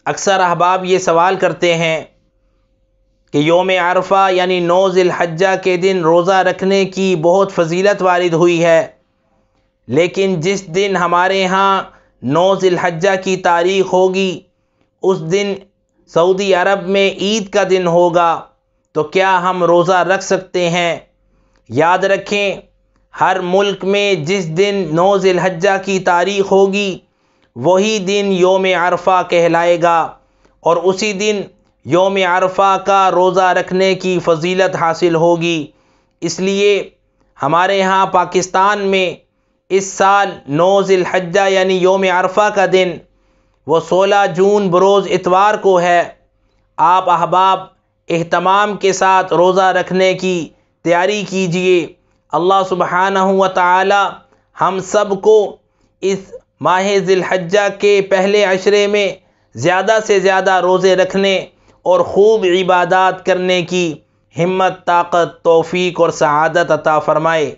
اکثر احباب یہ سوال کرتے ہیں کہ یوم عرفہ یعنی 9 ذی الحجہ کے دن روزہ رکھنے کی بہت فضیلت وارد ہوئی ہے، لیکن جس دن ہمارے ہاں 9 ذی الحجہ کی تاریخ ہوگی اس دن سعودی عرب میں عید کا دن ہوگا، تو کیا ہم روزہ رکھ سکتے ہیں؟ یاد رکھیں، ہر ملک میں جس دن 9 ذی الحجہ کی تاریخ ہوگی وہی دن یوم عرفہ کہلائے گا، اور اسی دن یوم عرفہ کا روزہ رکھنے کی فضیلت حاصل ہوگی۔ اس لیے ہمارے ہاں پاکستان میں اس سال 9 ذی الحجہ یعنی یوم عرفہ کا دن وہ 16 جون بروز اتوار کو ہے۔ آپ احباب اہتمام کے ساتھ روزہ رکھنے کی تیاری کیجئے۔ اللہ سبحانہ و تعالی ہم سب کو اس ماہ ذی الحجہ کے پہلے عشرے میں زیادہ سے زیادہ روزے رکھنے اور خوب عبادات کرنے کی ہمت، طاقت، توفیق اور سعادت عطا فرمائے۔